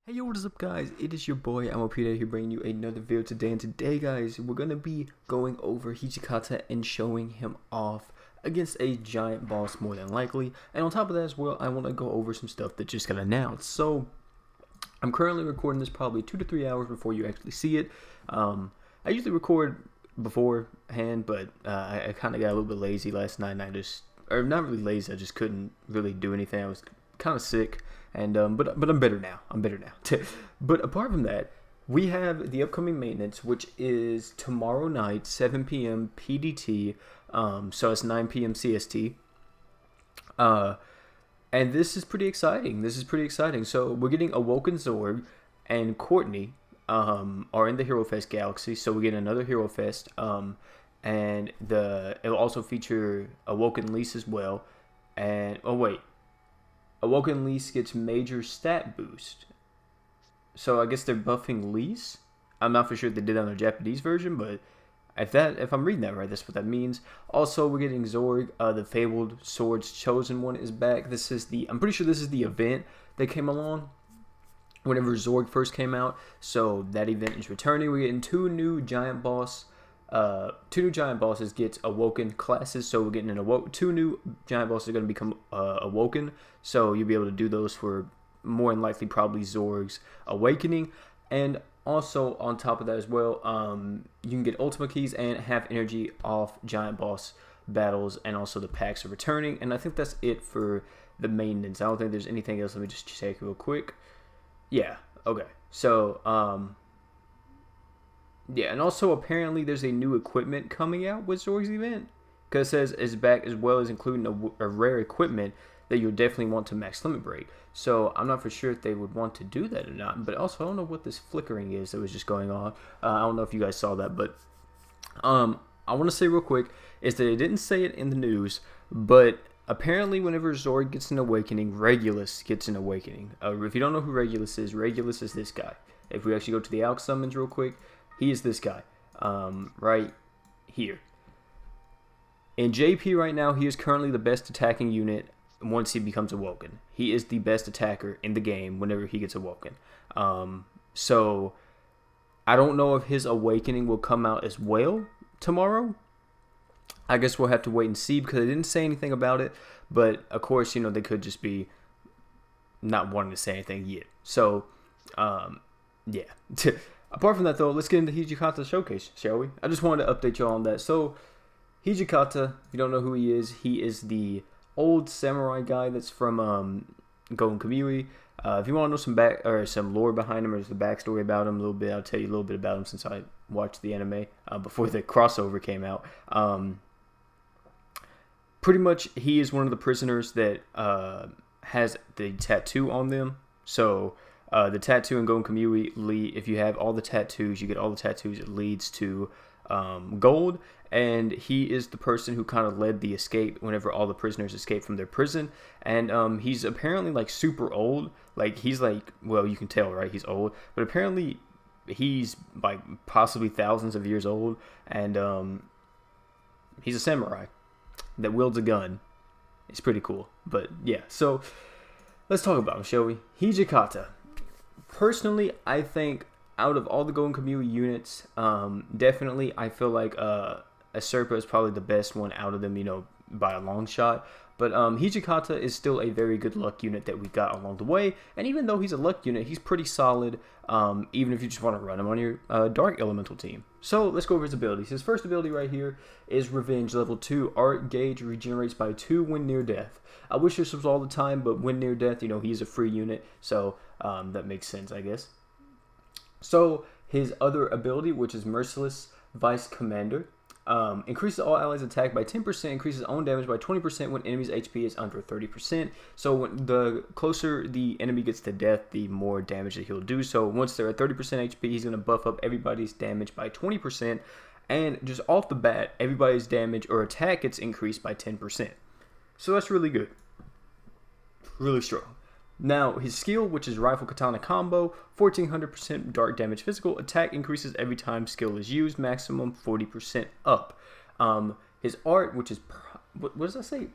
Hey yo, what is up guys? It is your boy Peter here bringing you another video today, and today guys we're going to be going over Hijikata and showing him off against a giant boss more than likely. And on top of that as well, I want to go over some stuff that just got announced. So I'm currently recording this probably 2 to 3 hours before you actually see it. I usually record beforehand, but I kind of got a little bit lazy last night, and or not really lazy, I just couldn't really do anything. I was kind of sick. And but I'm better now. But apart from that, we have the upcoming maintenance, which is tomorrow night, 7 p.m. PDT. So it's 9 p.m. CST. And this is pretty exciting. So we're getting Awoken Zorg and Courtney are in the Hero Fest Galaxy. So we get another Hero Fest. And it'll also feature Awoken Lise as well. And oh wait. Awoken Lise gets major stat boost. So I guess they're buffing Lise. I'm not for sure if they did that on the Japanese version, but if I'm reading that right, that's what that means. Also, we're getting Zorg. The Fabled Swords Chosen One is back. I'm pretty sure this is the event that came along whenever Zorg first came out. So that event is returning. We're getting two new giant bosses get awoken classes, so we're getting two new giant bosses are going to become awoken, so you'll be able to do those for more than likely probably Zorg's awakening. And also on top of that as well, you can get ultimate keys and have energy off giant boss battles, and also the packs are returning. And I think that's it for the maintenance. I don't think there's anything else. Let me just check real quick. Yeah, okay, so yeah, and also apparently there's a new equipment coming out with Zorg's event, because it says it's back, as well as including a rare equipment that you'll definitely want to max limit break. So I'm not for sure if they would want to do that or not, but also I don't know what this flickering is that was just going on. I don't know if you guys saw that, but I want to say real quick is that they didn't say it in the news, but apparently whenever Zorg gets an awakening, Regulus gets an awakening. If you don't know who Regulus is this guy. If we actually go to the Alch summons real quick, he is this guy, right here. In JP right now, he is currently the best attacking unit once he becomes awoken. He is the best attacker in the game whenever he gets awoken. So I don't know if his awakening will come out as well tomorrow. I guess we'll have to wait and see, because they didn't say anything about it. But of course, you know, they could just be not wanting to say anything yet. So, yeah. Apart from that, though, let's get into Hijikata Showcase, shall we? I just wanted to update y'all on that. So, Hijikata, if you don't know who he is the old samurai guy that's from Golden Kamui. If you want to know some lore behind him, or just the backstory about him a little bit, I'll tell you a little bit about him, since I watched the anime before the crossover came out. Pretty much, he is one of the prisoners that has the tattoo on them. So, the tattoo in Golden Kamui, if you have all the tattoos, you get all the tattoos, it leads to gold. And he is the person who kind of led the escape whenever all the prisoners escaped from their prison. And he's apparently like super old. Like, he's like, well, you can tell, right? He's old. But apparently he's like possibly thousands of years old. And he's a samurai that wields a gun. It's pretty cool. But yeah, so let's talk about him, shall we? Hijikata. Personally, I think out of all the Golden Kamui units, definitely I feel like Aserpa is probably the best one out of them, you know, by a long shot. But Hijikata is still a very good luck unit that we got along the way. And even though he's a luck unit, he's pretty solid, even if you just want to run him on your Dark Elemental team. So let's go over his abilities. His first ability right here is Revenge, level 2. Art gauge regenerates by 2 when near death. I wish this was all the time, but when near death, you know, he's a free unit. So that makes sense, I guess. So his other ability, which is Merciless Vice Commander, increases all allies' attack by 10%, increases own damage by 20% when enemy's HP is under 30%. So when the closer the enemy gets to death, the more damage that he'll do. So once they're at 30% HP, he's going to buff up everybody's damage by 20%. And just off the bat, everybody's damage or attack gets increased by 10%. So that's really good. Really strong. Now, his skill, which is Rifle Katana Combo, 1400% dark damage physical, attack increases every time skill is used, maximum 40% up. His art, which is, what does that say?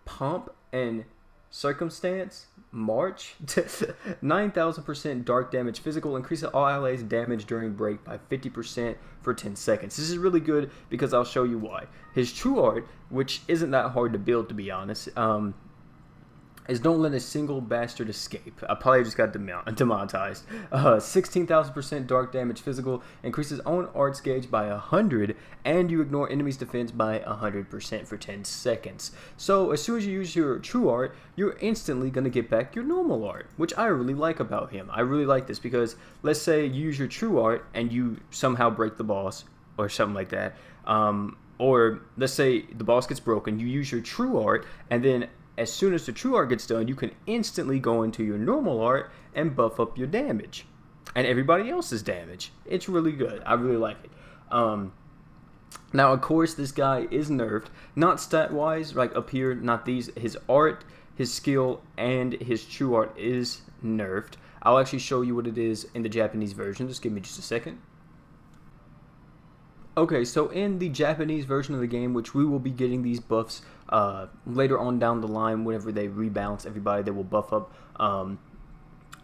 Pomp and Circumstance, March, 9,000% dark damage physical, increases all allies damage during break by 50% for 10 seconds. This is really good because I'll show you why. His true art, which isn't that hard to build to be honest, is don't let a single bastard escape. I probably just got demonetized. 16,000% dark damage physical, increases own arts gauge by 100, and you ignore enemies' defense by 100% for 10 seconds. So as soon as you use your true art, you're instantly going to get back your normal art, which I really like about him. I really like this because let's say you use your true art and you somehow break the boss or something like that. Or let's say the boss gets broken, you use your true art, and then as soon as the true art gets done, you can instantly go into your normal art and buff up your damage and everybody else's damage. It's really good. I really like it. Now, of course, this guy is nerfed, not stat-wise, like up here, not these. His art, his skill, and his true art is nerfed. I'll actually show you what it is in the Japanese version. Just give me just a second. Okay, so in the Japanese version of the game, which we will be getting these buffs later on down the line, whenever they rebalance everybody, they will buff up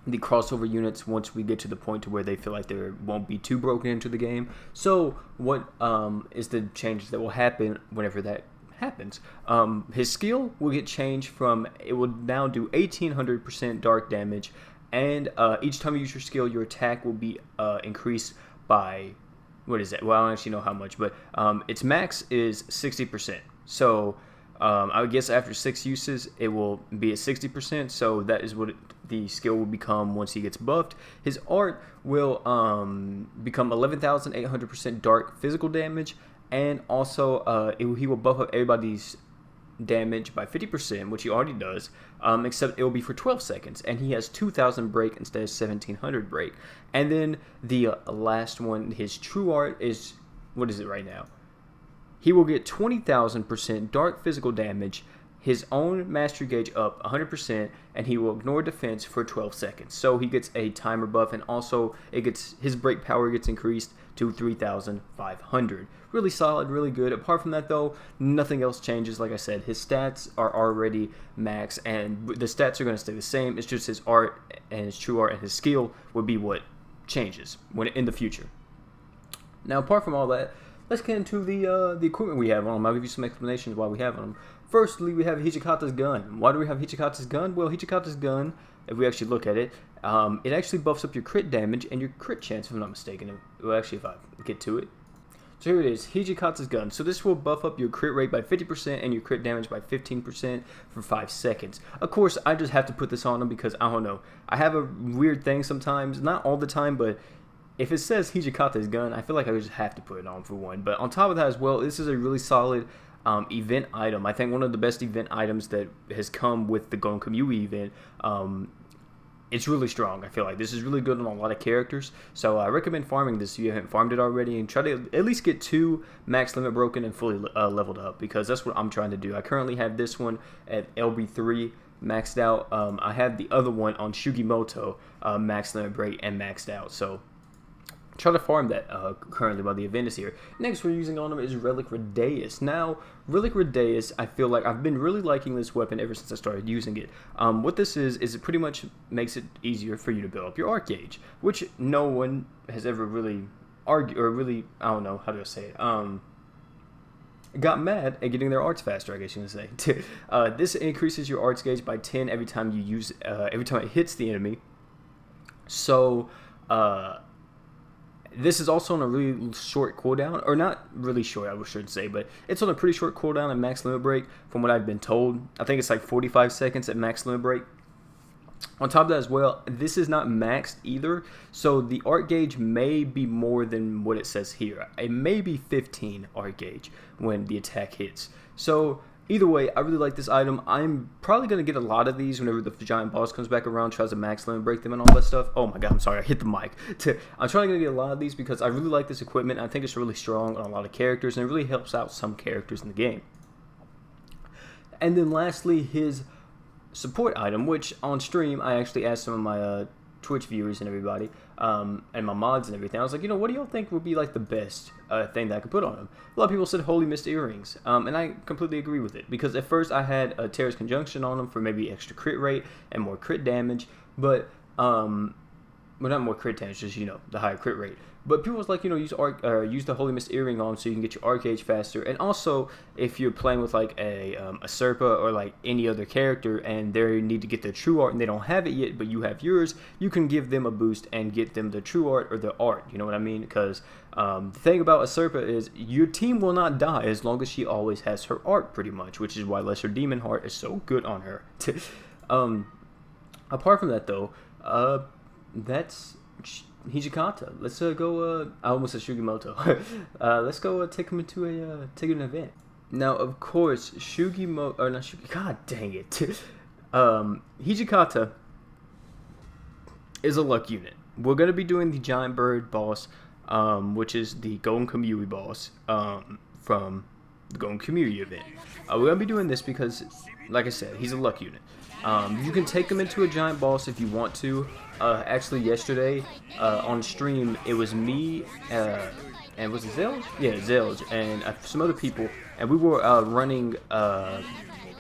the crossover units once we get to the point to where they feel like they won't be too broken into the game. So what is the changes that will happen whenever that happens? His skill will get changed from, it will now do 1800% dark damage, and each time you use your skill, your attack will be increased by, what is that? Well, I don't actually know how much, but its max is 60%. So I would guess after 6 uses, it will be at 60%. So that is what the skill will become once he gets buffed. His art will become 11,800% dark physical damage, and also he will buff up everybody's damage by 50%, which he already does, except it will be for 12 seconds, and he has 2,000 break instead of 1,700 break. And then the last one, his true art is, what is it right now? He will get 20,000% dark physical damage, his own mastery gauge up 100%, and he will ignore defense for 12 seconds. So he gets a timer buff, and also his break power gets increased to 3,500. Really solid, really good. Apart from that though, nothing else changes. Like I said, his stats are already max, and the stats are going to stay the same. It's just his art and his true art and his skill would be what changes when in the future. Now, apart from all that, let's get into the equipment we have on him. I'll give you some explanations why we have on him. Firstly, we have Hijikata's gun. Why do we have Hijikata's gun? Well, Hijikata's gun, if we actually look at it, it actually buffs up your crit damage and your crit chance, if I'm not mistaken. Well, actually, if I get to it. So here it is, Hijikata's gun. So this will buff up your crit rate by 50% and your crit damage by 15% for 5 seconds. Of course, I just have to put this on him because, I don't know, I have a weird thing sometimes, not all the time, but if it says Hijikata's gun, I feel like I just have to put it on for one. But on top of that as well, this is a really solid event item. I think one of the best event items that has come with the Gon Kamui event. It's really strong. I feel like this is really good on a lot of characters. So I recommend farming this if you haven't farmed it already, and try to at least get 2 max limit broken and fully leveled up, because that's what I'm trying to do. I currently have this one at LB3 maxed out. I have the other one on Shugimoto max limit break and maxed out. So try to farm that currently while the event is here. Next we're using on him is Relic Redeus. Now, Relic Redeus, I feel like I've been really liking this weapon ever since I started using it. What this is it pretty much makes it easier for you to build up your art gauge, which no one has ever really argued, or really, I don't know, how do I say it, got mad at getting their arts faster, I guess you can say. This increases your arts gauge by 10 every time you use, every time it hits the enemy. So, this is also on a really short cooldown, or not really short, I should say, but it's on a pretty short cooldown at max limit break, from what I've been told. I think it's like 45 seconds at max limit break. On top of that as well, this is not maxed either, so the art gauge may be more than what it says here. It may be 15 art gauge when the attack hits. So either way, I really like this item. I'm probably going to get a lot of these whenever the giant boss comes back around, tries to max limit break them and all that stuff. Oh my god, I'm sorry, I hit the mic. I'm trying to get a lot of these because I really like this equipment. I think it's really strong on a lot of characters, and it really helps out some characters in the game. And then lastly, his support item, which on stream I actually asked some of my Twitch viewers and everybody, and my mods and everything. I was like, what do y'all think would be like the best thing that I could put on him? A lot of people said Holy Mist earrings, and I completely agree with it, because at first I had a Terra's Conjunction on him for maybe extra crit rate and more crit damage, but well, not more crit damage, just the higher crit rate. But people was like, use the Holy Mist earring on so you can get your arc gauge faster. And also, if you're playing with like a Serpa or like any other character and they need to get their true art and they don't have it yet, but you have yours, you can give them a boost and get them the true art or the art. You know what I mean? Because the thing about a Serpa is your team will not die as long as she always has her art, pretty much, which is why Lesser Demon Heart is so good on her. Apart from that, though, that's Hijikata. Let's go. I almost said Shugimoto. Let's go take him into an event. Now, of course, Shugimoto or not Shugi. God dang it. Hijikata is a luck unit. We're gonna be doing the Giant Bird boss, which is the Golden Kamui boss from the Golden Kamui event. We're gonna be doing this because, like I said, he's a luck unit. You can take him into a giant boss if you want to. Actually, yesterday on stream, it was me and was it Zelge? Yeah, Zelge and some other people, and we were running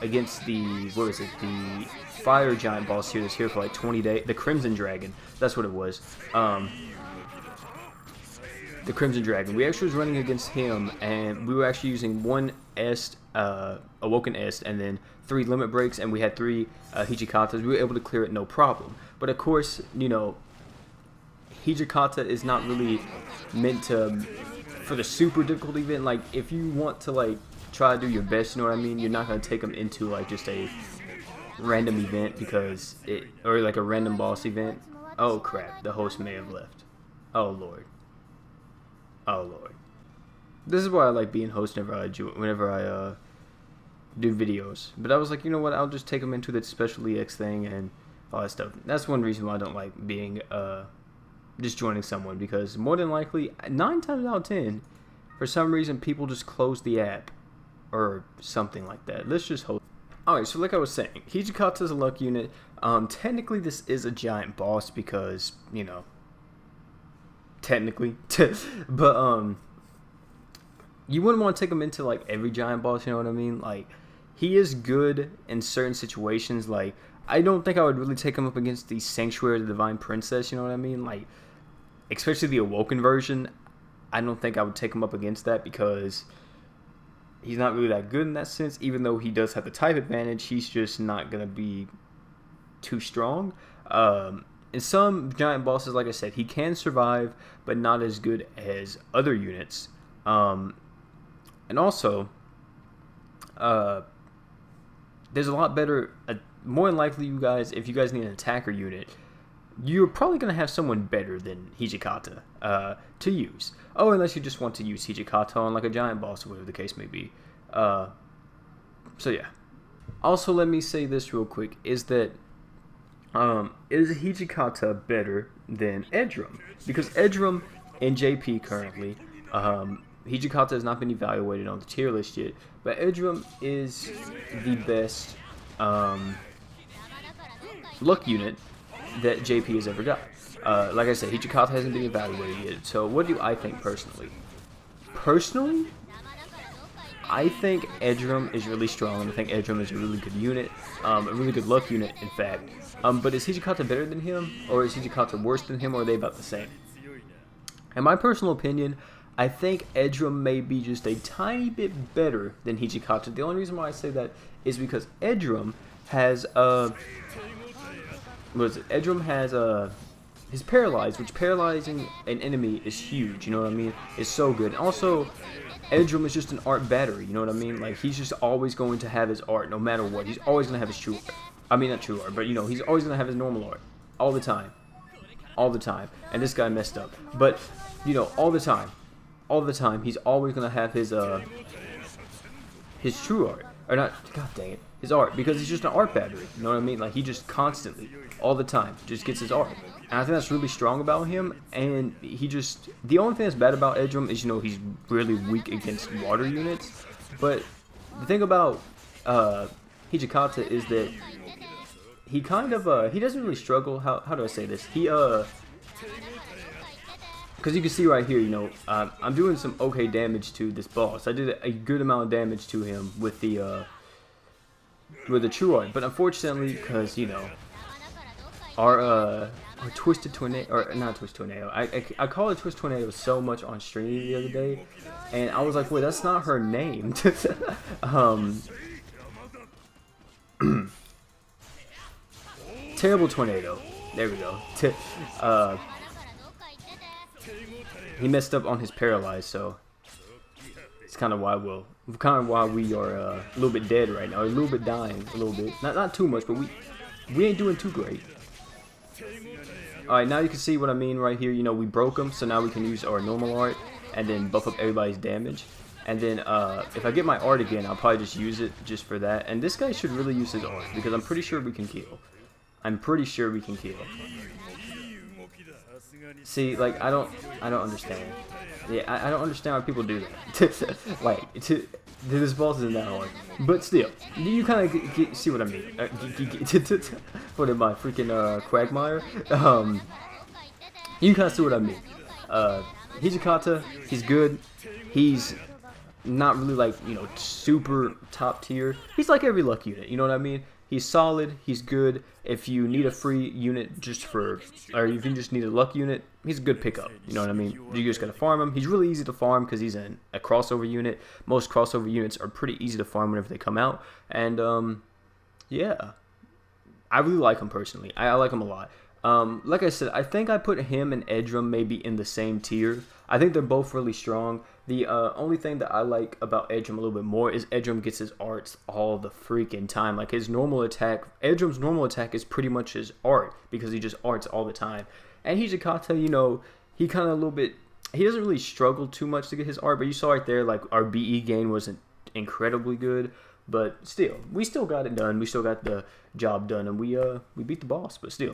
against the the fire giant boss here that's here for like 20 days. The Crimson Dragon. That's what it was. The Crimson Dragon. We actually was running against him, and we were actually using one Est, Awoken Est, and then 3 limit breaks, and we had 3 Hijikatas. We were able to clear it no problem. But of course, Hijikata is not really meant for the super difficult event. Like, if you want to like try to do your best, you know what I mean, you're not gonna take them into like just a random event or like a random boss event. Oh crap, the host may have left. Oh lord. Oh lord. This is why I like being host whenever I do videos. But I was like, you know what, I'll just take them into the special EX thing and all that stuff. That's one reason why I don't like being just joining someone, because more than likely 9 times out of 10, for some reason people just close the app or something like that. Let's just hope. Alright, so like I was saying, Hijikata is a luck unit. Technically this is a giant boss because, technically. But you wouldn't want to take him into like every giant boss, you know what I mean? Like, he is good in certain situations. Like, I don't think I would really take him up against the Sanctuary of the Divine Princess, you know what I mean? Like, especially the Awoken version, I don't think I would take him up against that because he's not really that good in that sense. Even though he does have the type advantage, he's just not going to be too strong. In some giant bosses, like I said, he can survive, but not as good as other units. And also, there's a lot better, more than likely you guys, if you guys need an attacker unit, you're probably going to have someone better than Hijikata to use. Oh, unless you just want to use Hijikata on like a giant boss or whatever the case may be. So yeah. Also, let me say this real quick, is that is Hijikata better than Edrum? Because Edrum in JP currently, Hijikata has not been evaluated on the tier list yet, but Edrum is the best luck unit that JP has ever got. Like I said, Hijikata hasn't been evaluated yet, so what do I think personally? Personally, I think Edrum is really strong, and I think Edrum is a really good unit, a really good luck unit, in fact. But is Hijikata better than him, or is Hijikata worse than him, or are they about the same? In my personal opinion, I think Edrum may be just a tiny bit better than Hijikata. The only reason why I say that is because Edrum has Edrum has his paralyzed, which paralyzing an enemy is huge. You know what I mean? It's so good. And also, Edrum is just an art battery. You know what I mean? Like, he's just always going to have his art, no matter what. He's always gonna have his true art. I mean, not true art, but he's always gonna have his normal art all the time, And this guy messed up, but all the time, he's always gonna have his true art, or not. God dang it, his art, because he's just an art battery. You know what I mean? Like, he just constantly, all the time, just gets his art, and I think that's really strong about him. And the only thing that's bad about Edrum is he's really weak against water units. But the thing about Hijikata is that he kind of he doesn't really struggle. How do I say this? He because you can see right here, you know, I'm doing some okay damage to this boss. I did a good amount of damage to him with the true art, but unfortunately, because you know, our twisted tornado, or not twisted tornado, I call it twisted tornado so much on stream the other day, and I was like, wait, that's not her name. Terrible tornado. There we go. He messed up on his paralyzed, so it's kind of why we are a little bit dead right now, a little bit dying, a little bit. Not too much, but we ain't doing too great. All right, now you can see what I mean right here. You know, we broke him, so now we can use our normal art and then buff up everybody's damage. And then if I get my art again, I'll probably just use it just for that. And this guy should really use his art because I'm pretty sure we can kill. I'm pretty sure we can kill. See, like I don't understand. Yeah, I don't understand why people do that. Like, this boss isn't that hard, but still, you kind of see what I mean. What am I, freaking Quagmire? You kind of see what I mean. Hijikata, he's good. He's not really like, you know, super top tier. He's like every luck unit. You know what I mean? He's solid, he's good. If you need a free unit just for, or if you just need a luck unit, he's a good pickup. You know what I mean? You just gotta farm him. He's really easy to farm because he's a crossover unit. Most crossover units are pretty easy to farm whenever they come out. And, yeah. I really like him personally. I like him a lot. Like I said, I think I put him and Edrum maybe in the same tier. I think they're both really strong. The only thing that I like about Edrum a little bit more is Edrum gets his arts all the freaking time. Like his normal attack, Edrum's normal attack is pretty much his art because he just arts all the time. And Hijikata, you know, he kind of a little bit, he doesn't really struggle too much to get his art, but you saw right there, like our BE gain wasn't incredibly good, but still, we still got it done. We still got the job done, and we beat the boss, but still.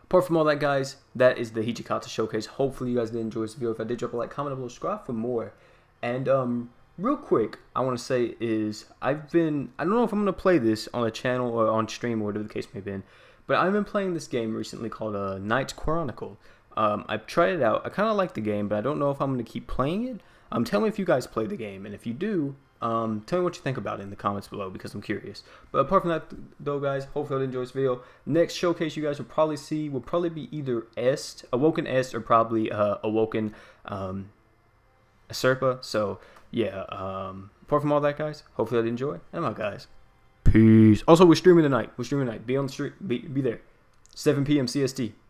Apart from all that, guys, that is the Hijikata showcase. Hopefully you guys did enjoy this video. If I did, drop a like, comment below, subscribe for more. And real quick, I want to say is I don't know if I'm going to play this on a channel or on stream or whatever the case may have been, but I've been playing this game recently called Knight's Chronicle. I've tried it out. I kind of like the game, but I don't know if I'm going to keep playing it. Tell me if you guys play the game, and if you do, tell me what you think about it in the comments below because I'm curious. But apart from that, though, guys, hopefully you enjoyed this video. Next showcase you guys will probably see will probably be either Awoken Est, or probably Awoken Serpa. So yeah. Apart from all that, guys, hopefully you enjoy. And I'm out, guys. Peace. Also, we're streaming tonight. Be on the street. Be there. 7 p.m. CST.